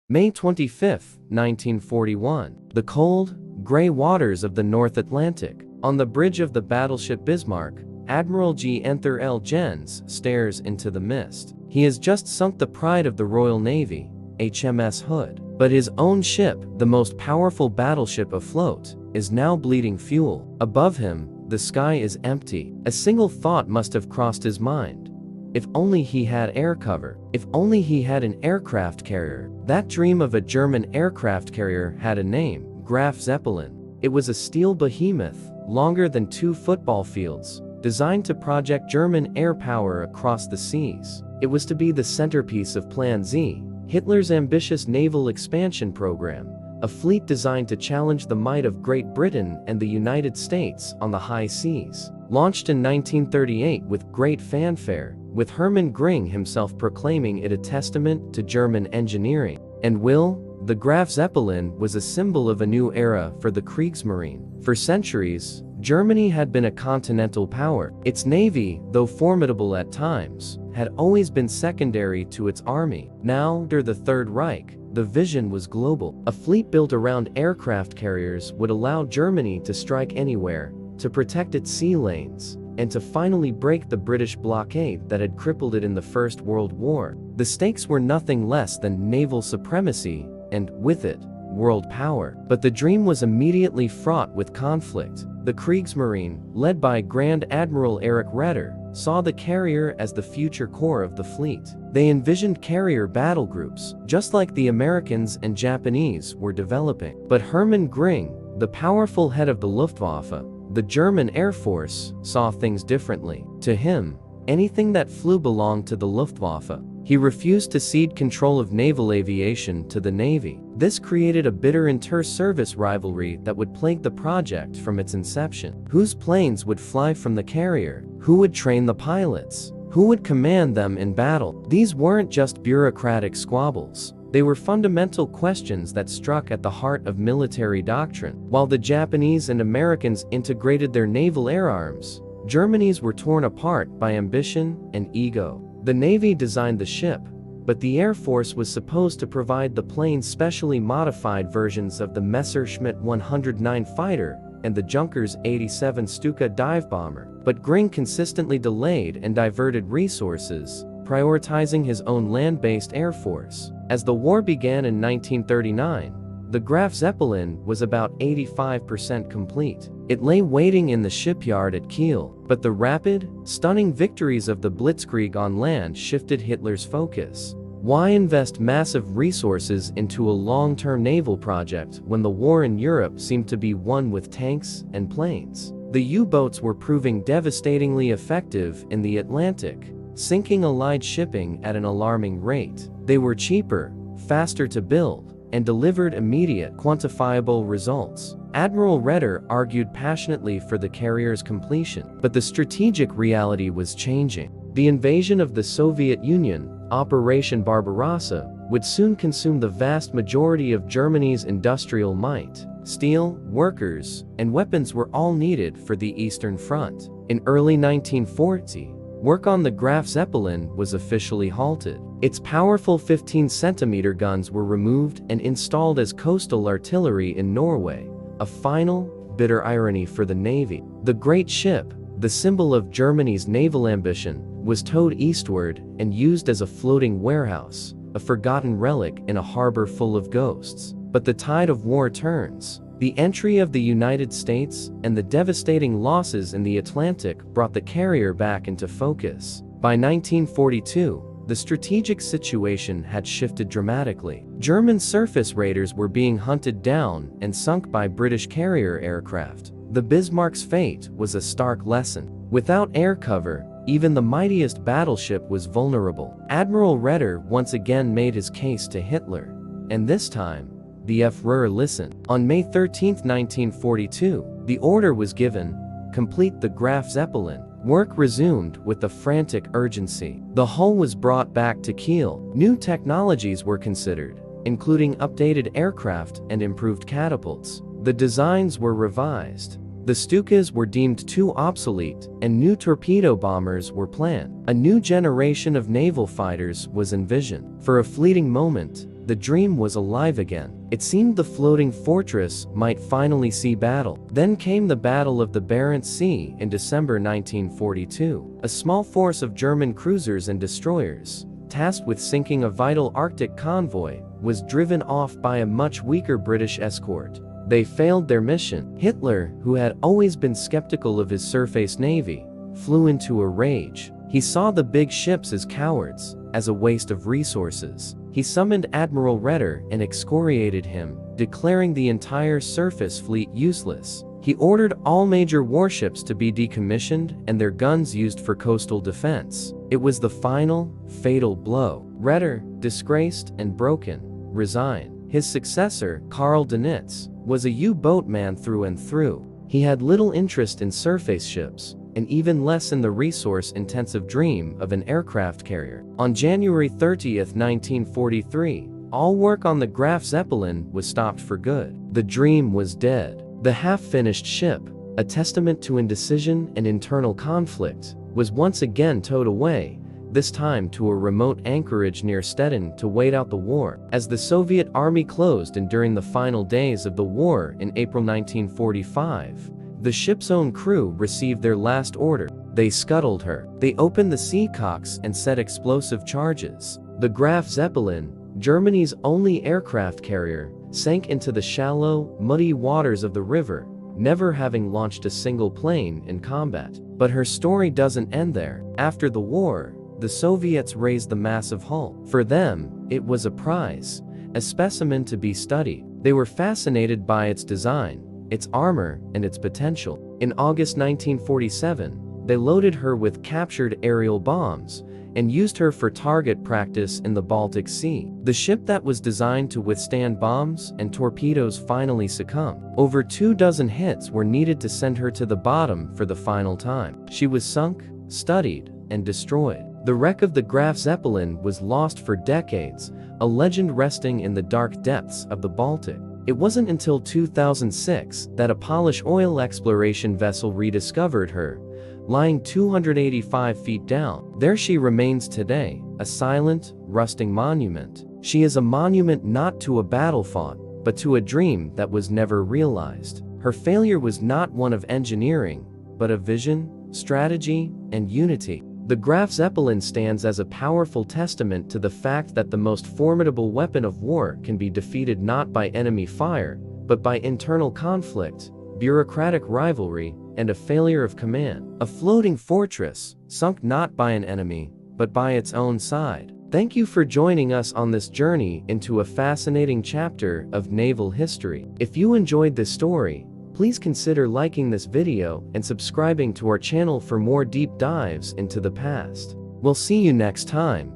May 25, 1941. The cold, gray waters of the North Atlantic. On the bridge of the battleship Bismarck, Admiral Gunther L. Jens stares into the mist. He has just sunk the pride of the Royal Navy, HMS Hood. But his own ship, the most powerful battleship afloat, is now bleeding fuel. Above him, the sky is empty. A single thought must have crossed his mind. If only he had air cover. If only he had an aircraft carrier. That dream of a German aircraft carrier had a name, Graf Zeppelin. It was a steel behemoth, longer than 2 football fields, designed to project German air power across the seas. It was to be the centerpiece of Plan Z, Hitler's ambitious naval expansion program, a fleet designed to challenge the might of Great Britain and the United States on the high seas. Launched in 1938 with great fanfare, with Hermann Göring himself proclaiming it a testament to German engineering and will, the Graf Zeppelin was a symbol of a new era for the Kriegsmarine. For centuries, Germany had been a continental power. Its navy, though formidable at times, had always been secondary to its army. Now, under the Third Reich, the vision was global. A fleet built around aircraft carriers would allow Germany to strike anywhere, to protect its sea lanes, and to finally break the British blockade that had crippled it in the First World War. The stakes were nothing less than naval supremacy, and, with it, world power. But the dream was immediately fraught with conflict. The Kriegsmarine, led by Grand Admiral Erich Raeder, saw the carrier as the future core of the fleet. They envisioned carrier battle groups, just like the Americans and Japanese were developing. But Hermann Göring, the powerful head of the Luftwaffe, the German Air Force, saw things differently. To him, anything that flew belonged to the Luftwaffe. He refused to cede control of naval aviation to the Navy. This created a bitter inter-service rivalry that would plague the project from its inception. Whose planes would fly from the carrier? Who would train the pilots? Who would command them in battle? These weren't just bureaucratic squabbles. They were fundamental questions that struck at the heart of military doctrine. While the Japanese and Americans integrated their naval air arms, Germany's were torn apart by ambition and ego. The Navy designed the ship, but the Air Force was supposed to provide the plane's specially modified versions of the Messerschmitt 109 fighter and the Junkers 87 Stuka dive bomber. But Göring consistently delayed and diverted resources, prioritizing his own land-based air force. As the war began in 1939, the Graf Zeppelin was about 85% complete. It lay waiting in the shipyard at Kiel, but the rapid, stunning victories of the Blitzkrieg on land shifted Hitler's focus. Why invest massive resources into a long-term naval project when the war in Europe seemed to be won with tanks and planes? The U-boats were proving devastatingly effective in the Atlantic, sinking Allied shipping at an alarming rate. They were cheaper, faster to build, and delivered immediate, quantifiable results. Admiral Raeder argued passionately for the carrier's completion, but the strategic reality was changing. The invasion of the Soviet Union, Operation Barbarossa, would soon consume the vast majority of Germany's industrial might. Steel, workers, and weapons were all needed for the Eastern Front. In early 1940, work on the Graf Zeppelin was officially halted. Its powerful 15-centimeter guns were removed and installed as coastal artillery in Norway, a final, bitter irony for the Navy. The great ship, the symbol of Germany's naval ambition, was towed eastward and used as a floating warehouse, a forgotten relic in a harbor full of ghosts. But the tide of war turns. The entry of the United States and the devastating losses in the Atlantic brought the carrier back into focus. By 1942, the strategic situation had shifted dramatically. German surface raiders were being hunted down and sunk by British carrier aircraft. The Bismarck's fate was a stark lesson. Without air cover, even the mightiest battleship was vulnerable. Admiral Raeder once again made his case to Hitler, and this time, the Führer listened. On May 13, 1942, the order was given: complete the Graf Zeppelin. Work resumed with a frantic urgency. The hull was brought back to Kiel. New technologies were considered, including updated aircraft and improved catapults. The designs were revised. The Stukas were deemed too obsolete, and new torpedo bombers were planned. A new generation of naval fighters was envisioned. For a fleeting moment, The dream was alive again. It seemed the floating fortress might finally see battle. Then came the Battle of the Barents Sea in December 1942. A small force of German cruisers and destroyers, tasked with sinking a vital Arctic convoy, was driven off by a much weaker British escort. They failed their mission. Hitler, who had always been skeptical of his surface navy, flew into a rage. He saw the big ships as cowards, as a waste of resources. He summoned Admiral Raeder and excoriated him, declaring the entire surface fleet useless. He ordered all major warships to be decommissioned and their guns used for coastal defense. It was the final, fatal blow. Raeder, disgraced and broken, resigned. His successor, Karl Dönitz, was a U-boat man through and through. He had little interest in surface ships, and even less in the resource-intensive dream of an aircraft carrier. On January 30, 1943, all work on the Graf Zeppelin was stopped for good. The dream was dead. The half-finished ship, a testament to indecision and internal conflict, was once again towed away, this time to a remote anchorage near Stettin to wait out the war. As the Soviet army closed and during the final days of the war in April 1945, the ship's own crew received their last order. They scuttled her. They opened the seacocks and set explosive charges. The Graf Zeppelin, Germany's only aircraft carrier, sank into the shallow, muddy waters of the river, never having launched a single plane in combat. But her story doesn't end there. After the war, the Soviets raised the massive hull. For them, it was a prize, a specimen to be studied. They were fascinated by its design, its armor, and its potential. In August 1947, they loaded her with captured aerial bombs and used her for target practice in the Baltic Sea. The ship that was designed to withstand bombs and torpedoes finally succumbed. Over 24 hits were needed to send her to the bottom for the final time. She was sunk, studied, and destroyed. The wreck of the Graf Zeppelin was lost for decades, a legend resting in the dark depths of the Baltic. It wasn't until 2006 that a Polish oil exploration vessel rediscovered her, lying 285 feet down. There she remains today, a silent, rusting monument. She is a monument not to a battle fought, but to a dream that was never realized. Her failure was not one of engineering, but of vision, strategy, and unity. The Graf Zeppelin stands as a powerful testament to the fact that the most formidable weapon of war can be defeated not by enemy fire, but by internal conflict, bureaucratic rivalry, and a failure of command. A floating fortress, sunk not by an enemy, but by its own side. Thank you for joining us on this journey into a fascinating chapter of naval history. If you enjoyed this story, please consider liking this video and subscribing to our channel for more deep dives into the past. We'll see you next time.